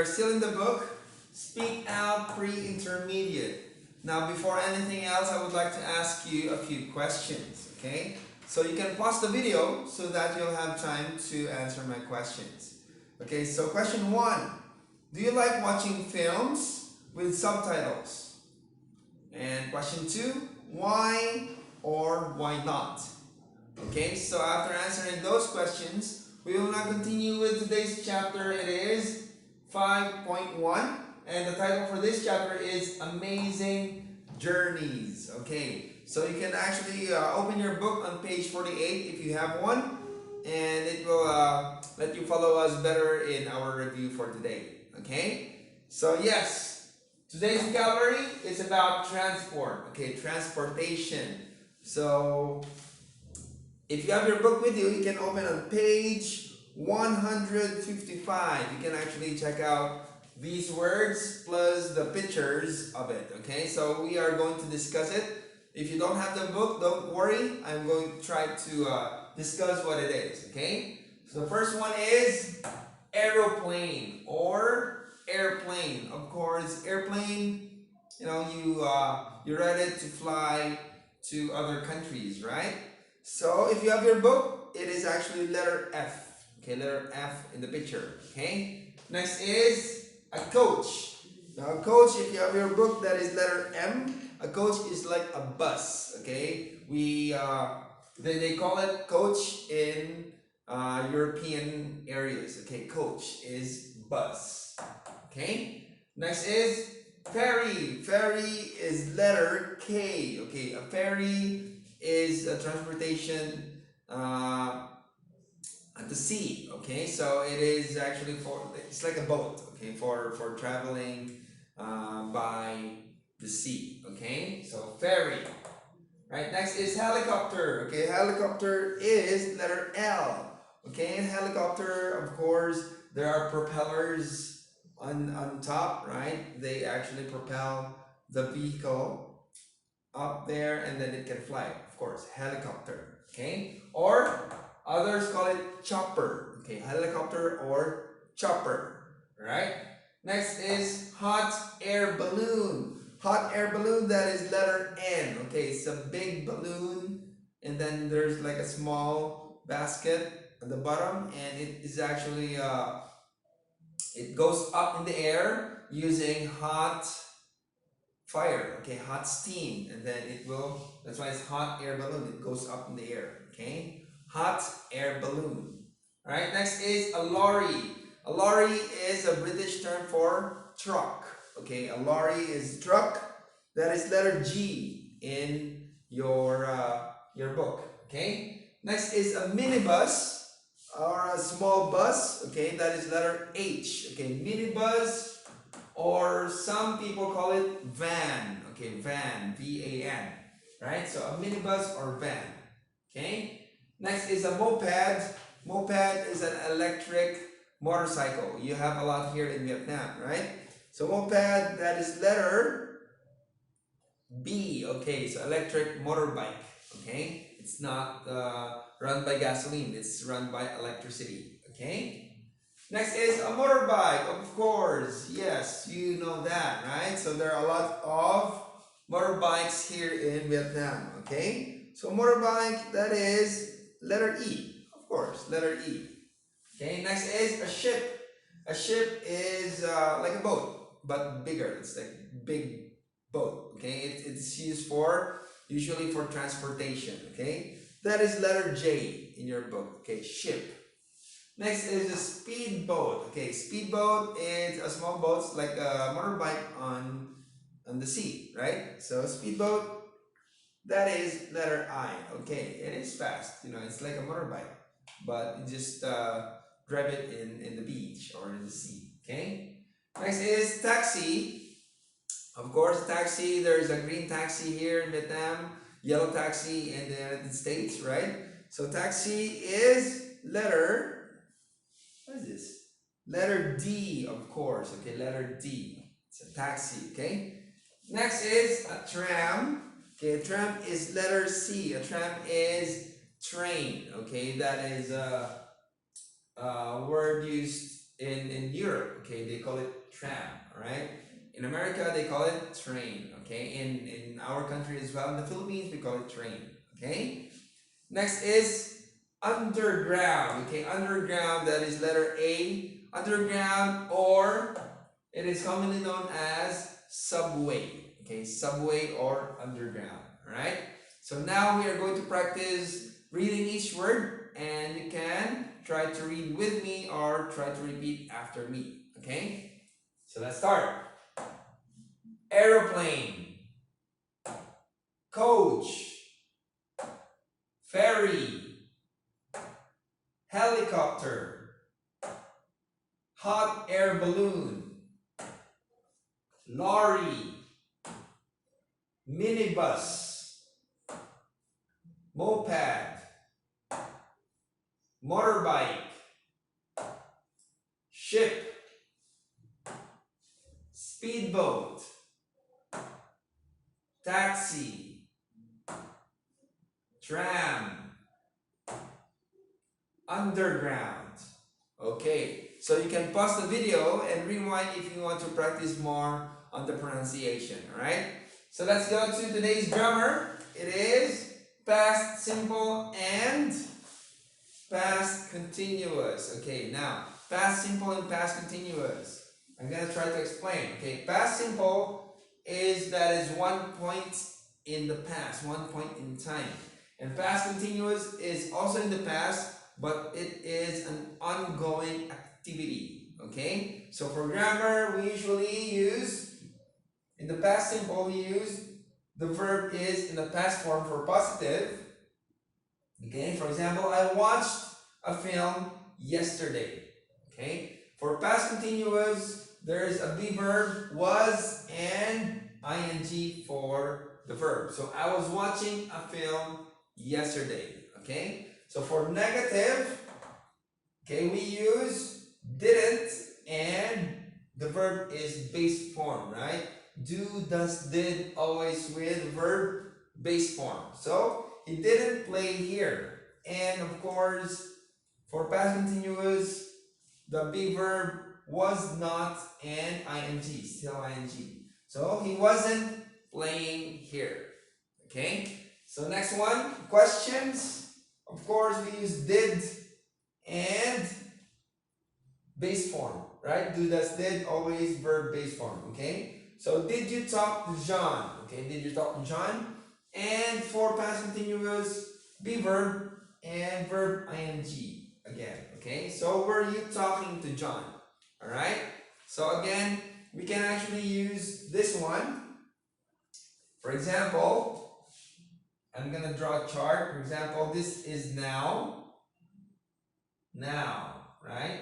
still in the book, Speak Out Pre-Intermediate. Now, before anything else, I would like to ask you a few questions, okay? So you can pause the video so that you'll have time to answer my questions. Okay, so question 1. Do you like watching films with subtitles? And question 2, why or why not? Okay, so after answering those questions, we will now continue with today's chapter. It is 5.1, and the title for this chapter is Amazing Journeys. Okay, so you can actually open your book on page 48 if you have one, and it will let you follow us better in our review for today. Okay, so yes, today's vocabulary is about transport. Okay, transportation. So if you have your book with you, you can open on page 155. You can actually check out these words plus the pictures of it. Okay, so we are going to discuss it. If you don't have the book, don't worry. I'm going to try to discuss what it is. Okay, so the first one is aeroplane or airplane. Of course, airplane, you know, you're ready to fly to other countries, right? So if you have your book, it is actually letter F. Okay, letter F in the picture. Okay. Next is a coach. Now, a coach, if you have your book, that is letter M. A coach is like a bus. Okay. They call it coach in European areas. Okay, coach is bus. Okay. Next is ferry. Ferry is letter K. Okay, a ferry is a transportation at the sea. Okay, so it is actually it's like a boat. Okay, for traveling by the sea. Okay, so ferry. Right, next is helicopter. Okay, helicopter is letter L. Okay, in helicopter, of course, there are propellers on top, right? They actually propel the vehicle up there and then it can fly. Of course, helicopter. Okay, or others call it chopper. Okay, helicopter or chopper. Right. Next is hot air balloon. Hot air balloon, that is letter N. Okay, it's a big balloon and then there's like a small basket at the bottom, and it is actually it goes up in the air using hot fire. Okay, hot steam, and then it will, that's why it's hot air balloon. It goes up in the air. Okay, hot air balloon. All right, next is a lorry. A lorry is a British term for truck. Okay, a lorry is truck. That is letter G in your book. Okay, next is a minibus or a small bus. Okay, that is letter H. Okay, minibus, or some people call it van. Okay, van, V-A-N. Right, so a minibus or van. Okay, next is a moped. Moped is an electric motorcycle. You have a lot here in Vietnam, right? So moped, that is letter B. Okay, so electric motorbike. Okay, it's not run by gasoline, it's run by electricity. Okay, next is a motorbike. Of course, yes, you know that, right? So there are a lot of motorbikes here in Vietnam. Okay, so motorbike, that is letter E. Of course, letter E. Okay, next is a ship. A ship is like a boat, but bigger. It's like big boat. Okay, it's used for usually for transportation. Okay, that is letter J in your book. Okay, ship. Next is a speedboat. Okay, speedboat is a small boat like a motorbike on the sea, right? So speedboat, that is letter I. Okay, it is fast. You know, it's like a motorbike, but you just drive it in the beach or in the sea. Okay. Next is taxi. Of course, taxi. There's a green taxi here in Vietnam, yellow taxi in the United States, right? So taxi is letter, what is this? Letter D, of course. Okay, letter D. It's a taxi. Okay. Next is a tram. Okay, a tram is letter C. A tram is train. Okay, that is a word used in Europe, okay, they call it tram, all right? In America, they call it train, okay? In our country as well, in the Philippines, we call it train, okay? Next is underground, okay? Underground, that is letter A, underground, or it is commonly known as subway, okay? Subway or underground, all right? So now we are going to practice reading each word, and you can try to read with me or try to repeat after me, okay? So let's start. Aeroplane, coach, ferry, helicopter, hot air balloon, lorry, minibus, moped, motorbike, ship, speedboat, taxi, tram, underground. Okay, so you can pause the video and rewind if you want to practice more on the pronunciation, alright? So let's go to today's grammar. It is past simple and past continuous. Okay, now past simple and past continuous. I'm gonna try to explain. Okay, past simple is that is one point in the past, one point in time. And past continuous is also in the past, but it is an ongoing activity. Okay, so for grammar, we usually use, in the past simple, we use the verb is in the past form for positive. Okay, for example, I watched a film yesterday. Okay, for past continuous, there is a be verb was and ing for the verb. So I was watching a film yesterday. Okay, so for negative, okay, we use didn't and the verb is base form, right? Do, does, did, always with verb base form. So he didn't play here. And of course, for past continuous, the be verb was not and ing, still ing. So he wasn't playing here. Okay? So next one, questions. Of course, we use did and base form, right? Do, does, did, always verb base form. Okay? So did you talk to John? Okay, did you talk to John? And for past continuous, be verb and verb ing again. Okay, so were you talking to John? All right, so again, we can actually use this one. For example, I'm gonna draw a chart. For example, this is now, right?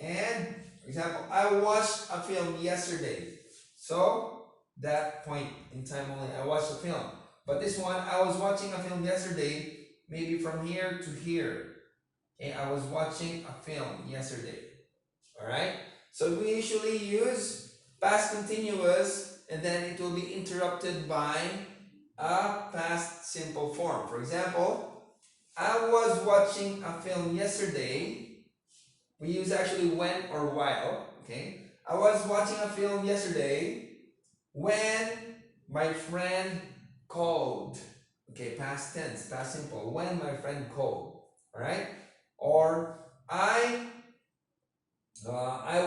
And for example, I watched a film yesterday. So that point in time only, I watched a film. But this one, I was watching a film yesterday, maybe from here to here. Okay, I was watching a film yesterday. Alright? So we usually use past continuous and then it will be interrupted by a past simple form. For example, I was watching a film yesterday. We use actually when or while. Okay? I was watching a film yesterday when my friend called. Okay, past tense, past simple. When my friend called. Alright? Or I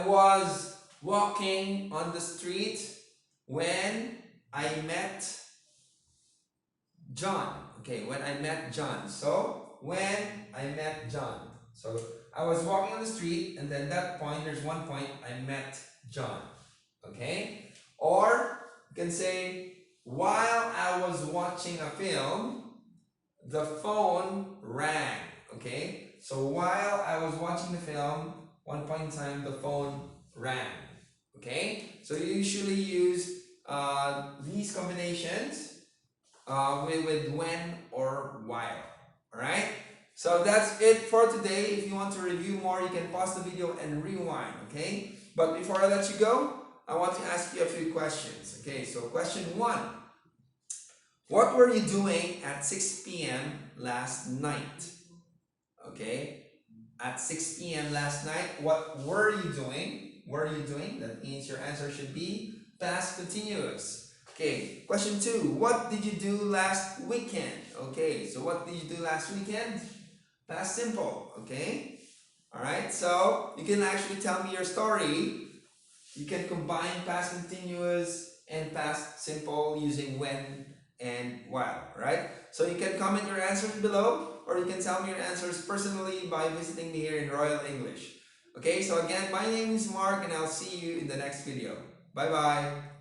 was walking on the street when I met John. Okay, when I met John. So when I met John. So I was walking on the street and then that point, there's one point, I met John. Okay? Or you can say, while I was watching a film, the phone rang. Okay? So while I was watching the film, one point in time, the phone rang. Okay? So you usually use these combinations with when or while. Alright? So that's it for today. If you want to review more, you can pause the video and rewind. Okay? But before I let you go, I want to ask you a few questions. Okay, so question 1. What were you doing at 6 p.m. last night? Okay, at 6 p.m. last night. What were you doing? Were you doing? That means your answer should be past continuous. Okay, question 2. What did you do last weekend? Okay, so what did you do last weekend? Past simple, okay? Alright, so you can actually tell me your story. You can combine past continuous and past simple using when and while, right? So you can comment your answers below, or you can tell me your answers personally by visiting me here in Royal English. Okay, so again, my name is Mark and I'll see you in the next video. Bye bye.